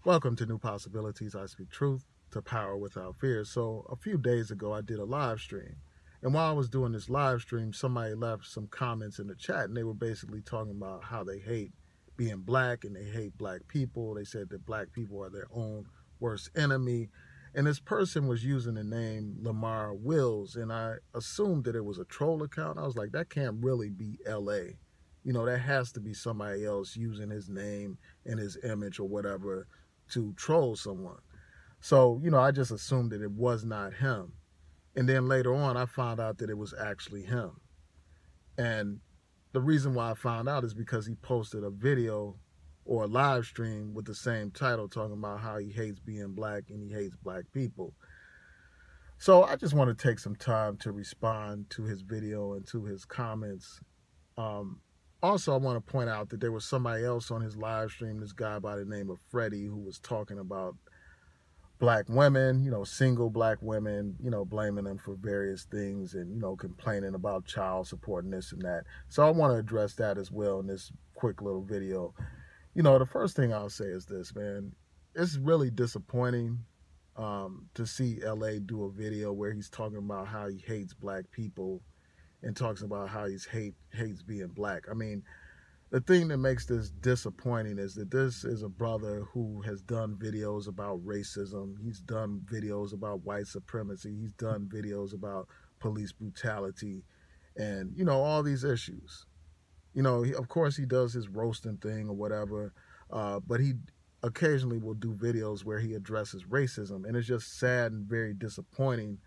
Welcome to New Possibilities. I speak truth to power without fear. So, a few days ago, I did a live stream. And while I was doing this live stream, somebody left some comments in the chat, and they were basically talking about how they hate being black and they hate black people. They said that black people are their own worst enemy. And this person was using the name Lamar WILLS, and I assumed that it was a troll account. I was like, that can't really be LA. That has to be somebody else using his name and his image or whatever to troll someone. So, I just assumed that it was not him. And then later on, I found out that it was actually him. And the reason why I found out is because he posted a video or a live stream with the same title talking about how he hates being black and he hates black people. So I just want to take some time to respond to his video and to his comments. Also, I want to point out that there was somebody else on his live stream, this guy by the name of Freddie, who was talking about black women, single black women, blaming them for various things and, complaining about child support and this and that. So I want to address that as well in this quick little video. The first thing I'll say is this, man. It's really disappointing to see LA do a video where he's talking about how he hates black people and talks about how he hates being black. I mean, the thing that makes this disappointing is that this is a brother who has done videos about racism. He's done videos about white supremacy. He's done videos about police brutality and, all these issues. Of course, he does his roasting thing or whatever, but he occasionally will do videos where he addresses racism. And it's just sad and very disappointing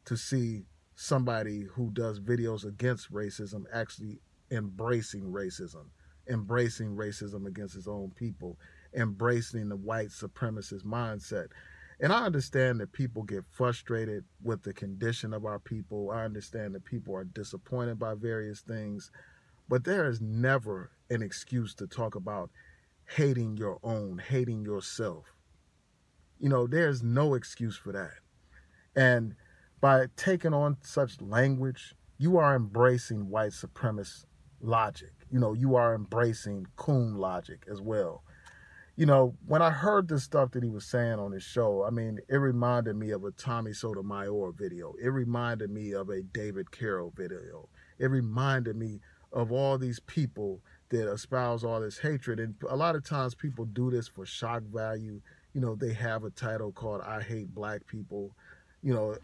to see somebody who does videos against racism actually embracing racism against his own people, embracing the white supremacist mindset. And I understand that people get frustrated with the condition of our people. I understand that people are disappointed by various things, but there is never an excuse to talk about hating your own, hating yourself. There's no excuse for that. And by taking on such language, you are embracing white supremacist logic. You are embracing coon logic as well. When I heard the stuff that he was saying on his show, I mean, it reminded me of a Tommy Sotomayor video. It reminded me of a David Carroll video. It reminded me of all these people that espouse all this hatred. And a lot of times people do this for shock value. They have a title called I Hate Black People.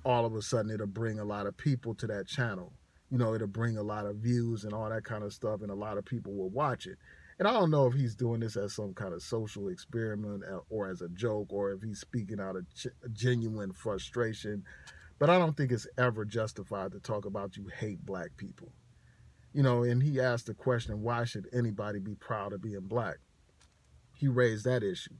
All of a sudden it'll bring a lot of people to that channel. It'll bring a lot of views and all that kind of stuff, and a lot of people will watch it. And I don't know if he's doing this as some kind of social experiment or as a joke, or if he's speaking out of genuine frustration. But I don't think it's ever justified to talk about you hate black people. And he asked the question, why should anybody be proud of being black? He raised that issue.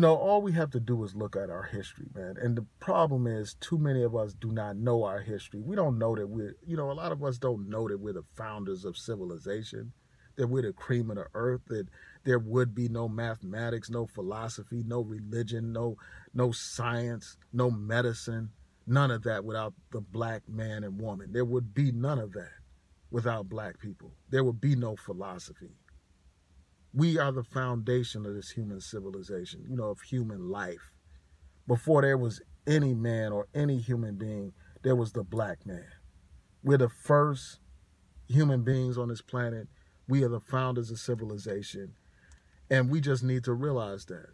All we have to do is look at our history, man. And the problem is too many of us do not know our history. We don't know that a lot of us don't know that we're the founders of civilization, that we're the cream of the earth, that there would be no mathematics, no philosophy, no religion, no science, no medicine, none of that without the black man and woman. There would be none of that without black people. There would be no philosophy. We are the foundation of this human civilization, of human life. Before there was any man or any human being, there was the black man. We're the first human beings on this planet. We are the founders of civilization. And we just need to realize that.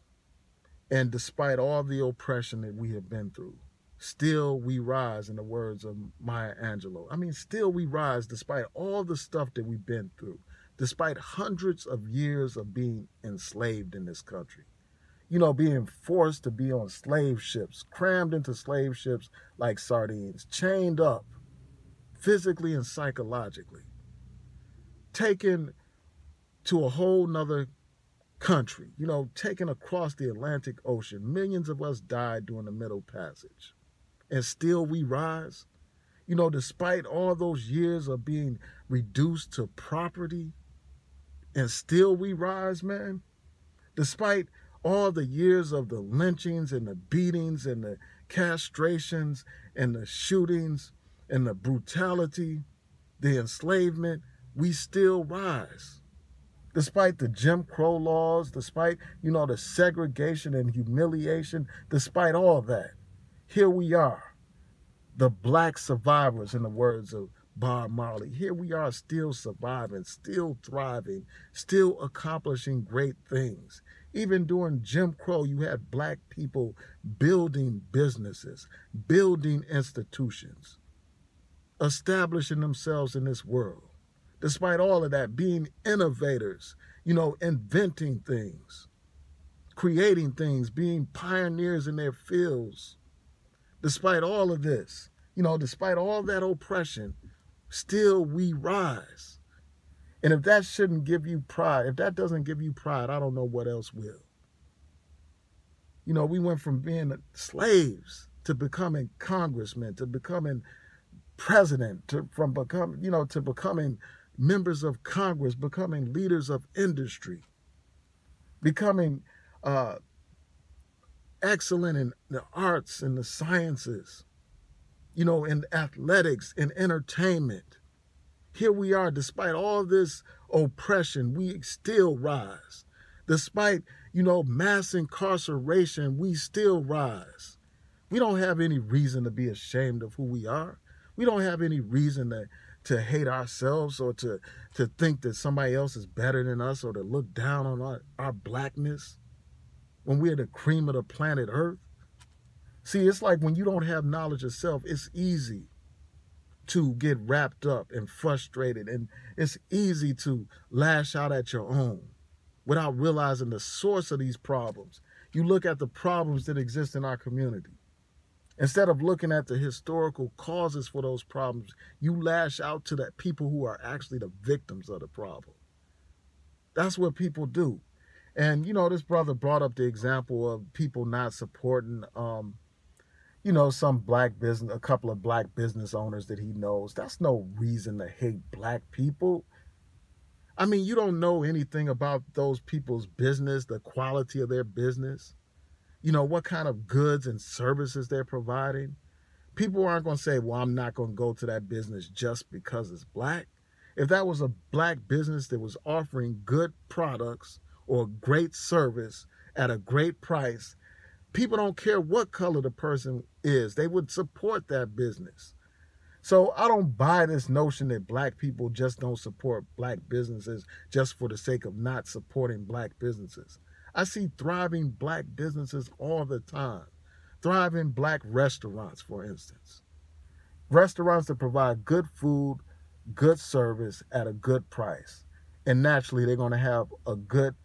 And despite all the oppression that we have been through, still we rise, in the words of Maya Angelou. I mean, still we rise despite all the stuff that we've been through. Despite hundreds of years of being enslaved in this country, being forced to be on slave ships, crammed into slave ships like sardines, chained up physically and psychologically, taken to a whole nother country, taken across the Atlantic Ocean. Millions of us died during the Middle Passage, and still we rise. Despite all those years of being reduced to property, and still we rise, man. Despite all the years of the lynchings and the beatings and the castrations and the shootings and the brutality, the enslavement, we still rise. despite the Jim Crow laws, despite, the segregation and humiliation, despite all that, here we are, the black survivors, in the words of Bob Marley. Here we are, still surviving, still thriving, still accomplishing great things. Even during Jim Crow, you had black people building businesses, building institutions, establishing themselves in this world. Despite all of that, being innovators, inventing things, creating things, being pioneers in their fields. Despite all of this, despite all that oppression, still we rise. And if that shouldn't give you pride, if that doesn't give you pride, I don't know what else will. We went from being slaves to becoming congressmen, to becoming president, to becoming members of Congress, becoming leaders of industry, becoming excellent in the arts and the sciences, in athletics and entertainment. Here we are, despite all this oppression, we still rise. Despite, mass incarceration, we still rise. We don't have any reason to be ashamed of who we are. We don't have any reason to hate ourselves or to think that somebody else is better than us or to look down on our blackness when we're the cream of the planet Earth. See, it's like when you don't have knowledge of self, it's easy to get wrapped up and frustrated, and it's easy to lash out at your own without realizing the source of these problems. You look at the problems that exist in our community. Instead of looking at the historical causes for those problems, you lash out to the people who are actually the victims of the problem. That's what people do. And, this brother brought up the example of people not supporting, some black business, a couple of black business owners that he knows. That's no reason to hate black people. I mean, you don't know anything about those people's business, the quality of their business, what kind of goods and services they're providing. People aren't going to say, well, I'm not going to go to that business just because it's black. If that was a black business that was offering good products or great service at a great price, people don't care what color the person is. They would support that business. So I don't buy this notion that black people just don't support black businesses just for the sake of not supporting black businesses. I see thriving black businesses all the time. Thriving black restaurants, for instance. Restaurants that provide good food, good service at a good price. And naturally, they're going to have a good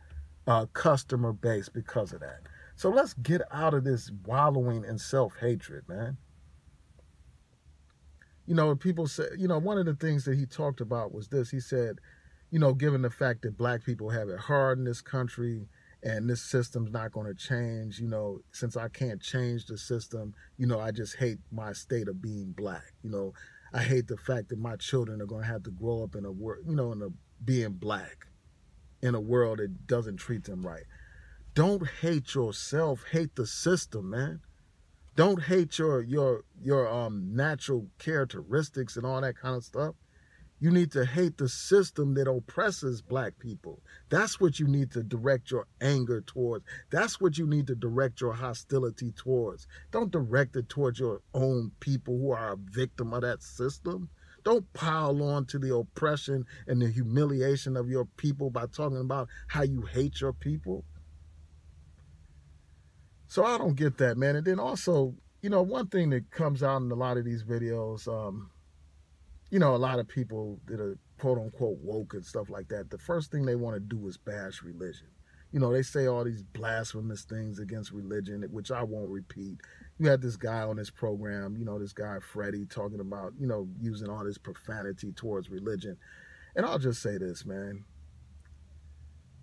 customer base because of that. So let's get out of this wallowing in self-hatred, man. People say, one of the things that he talked about was this. He said, given the fact that black people have it hard in this country and this system's not going to change, since I can't change the system, I just hate my state of being black. I hate the fact that my children are going to have to grow up in a world, being black in a world that doesn't treat them right. Don't hate yourself, hate the system, man. Don't hate your natural characteristics and all that kind of stuff. You need to hate the system that oppresses black people. That's what you need to direct your anger towards. That's what you need to direct your hostility towards. Don't direct it towards your own people who are a victim of that system. Don't pile on to the oppression and the humiliation of your people by talking about how you hate your people. So I don't get that, man. And then also, one thing that comes out in a lot of these videos, a lot of people that are quote unquote woke and stuff like that, the first thing they want to do is bash religion. They say all these blasphemous things against religion, which I won't repeat. You had this guy on this program, this guy Freddie, talking about, using all this profanity towards religion. And I'll just say this, man.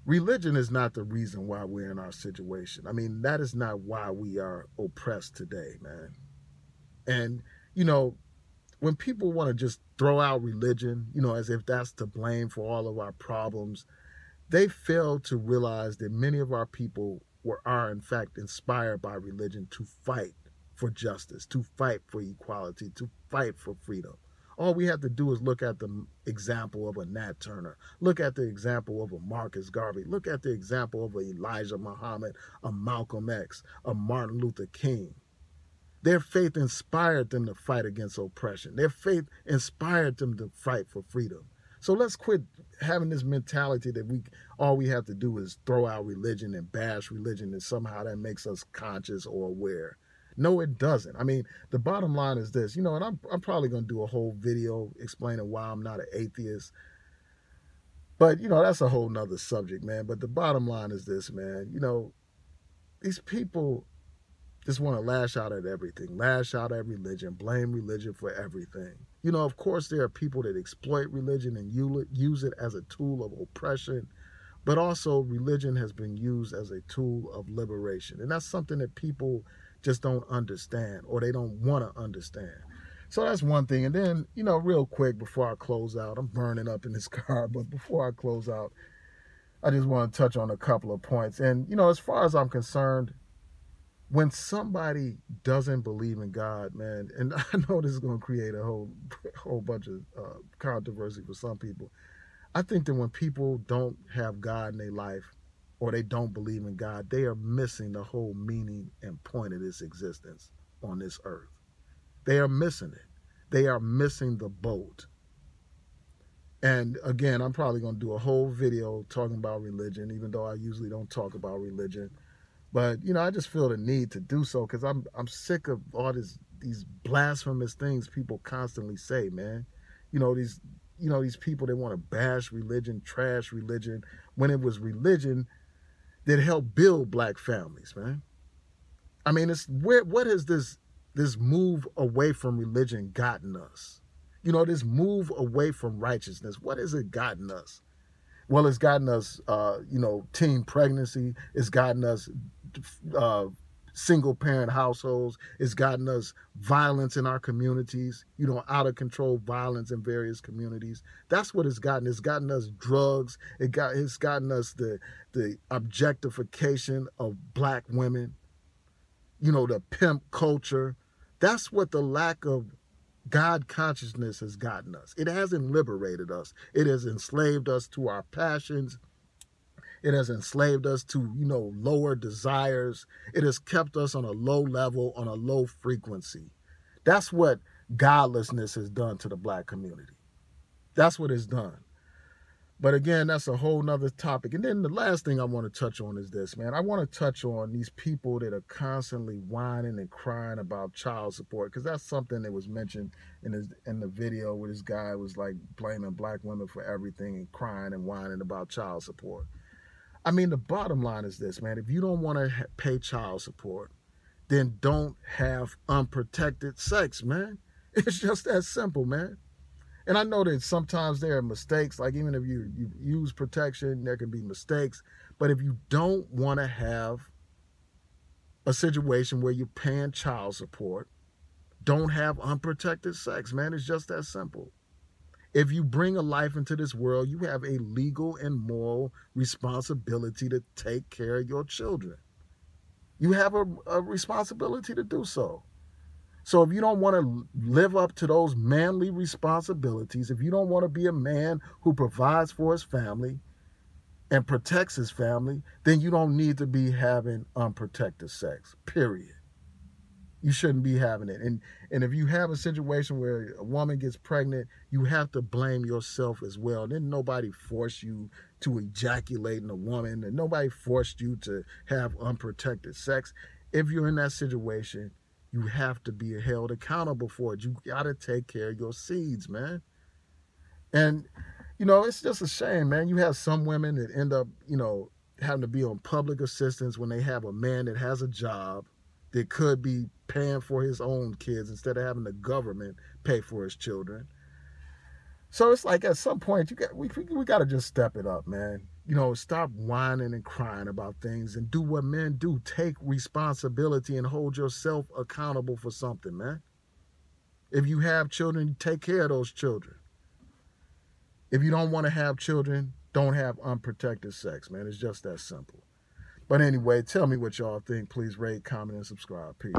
Religion is not the reason why we're in our situation. I mean, that is not why we are oppressed today, man. And, when people want to just throw out religion, as if that's to blame for all of our problems, they fail to realize that many of our people are in fact inspired by religion to fight for justice, to fight for equality, to fight for freedom. All we have to do is look at the example of a Nat Turner. Look at the example of a Marcus Garvey. Look at the example of a Elijah Muhammad, a Malcolm X, a Martin Luther King. Their faith inspired them to fight against oppression. Their faith inspired them to fight for freedom. So let's quit having this mentality that all we have to do is throw out religion and bash religion, and somehow that makes us conscious or aware. No, it doesn't. I mean, the bottom line is this, and I'm probably going to do a whole video explaining why I'm not an atheist. But, that's a whole nother subject, man. But the bottom line is this, man. These people just want to lash out at everything, lash out at religion, blame religion for everything. Of course, there are people that exploit religion and use it as a tool of oppression, but also religion has been used as a tool of liberation. And that's something that people just don't understand, or they don't want to understand. So that's one thing. And then, real quick before I close out, I'm burning up in this car, but before I close out, I just want to touch on a couple of points. And, as far as I'm concerned, when somebody doesn't believe in God, man, and I know this is going to create a whole bunch of controversy for some people. I think that when people don't have God in their life, or they don't believe in God, they are missing the whole meaning and point of this existence on this earth. They are missing it. They are missing the boat. And again, I'm probably going to do a whole video talking about religion, even though I usually don't talk about religion. But, I just feel the need to do so because I'm sick of all these blasphemous things people constantly say, man. These people, they want to bash religion, trash religion, when it was religion that helped build black families, man. I mean, what has this move away from religion gotten us? This move away from righteousness, what has it gotten us? Well, it's gotten us, teen pregnancy. It's gotten us single-parent households. It's gotten us violence in our communities, out of control violence in various communities. That's what it's gotten. It's gotten us drugs. It's gotten us the objectification of black women, the pimp culture. That's what the lack of God consciousness has gotten us. It hasn't liberated us. It has enslaved us to our passions. It has enslaved us to, lower desires. It has kept us on a low level, on a low frequency. That's what godlessness has done to the black community. That's what it's done. But again, that's a whole nother topic. And then the last thing I want to touch on is this, man. I want to touch on these people that are constantly whining and crying about child support, because that's something that was mentioned in the video where this guy was like blaming black women for everything and crying and whining about child support. I mean, the bottom line is this, man. If you don't want to pay child support, then don't have unprotected sex, man. It's just that simple, man. And I know that sometimes there are mistakes, like even if you use protection, there can be mistakes. But if you don't want to have a situation where you're paying child support, don't have unprotected sex, man. It's just that simple. If you bring a life into this world, you have a legal and moral responsibility to take care of your children. You have a responsibility to do so. So if you don't want to live up to those manly responsibilities, if you don't want to be a man who provides for his family and protects his family, then you don't need to be having unprotected sex, period. You shouldn't be having it. And if you have a situation where a woman gets pregnant, you have to blame yourself as well. Then nobody forced you to ejaculate in a woman, and nobody forced you to have unprotected sex. If you're in that situation, you have to be held accountable for it. You got to take care of your seeds, man. And, it's just a shame, man. You have some women that end up, having to be on public assistance when they have a man that has a job that could be paying for his own kids instead of having the government pay for his children. So it's like at some point we got to just step it up, man. Stop whining and crying about things and do what men do. Take responsibility and hold yourself accountable for something, man. If you have children, take care of those children. If you don't want to have children, don't have unprotected sex, man. It's just that simple. But anyway, tell me what y'all think. Please rate, comment, and subscribe. Peace.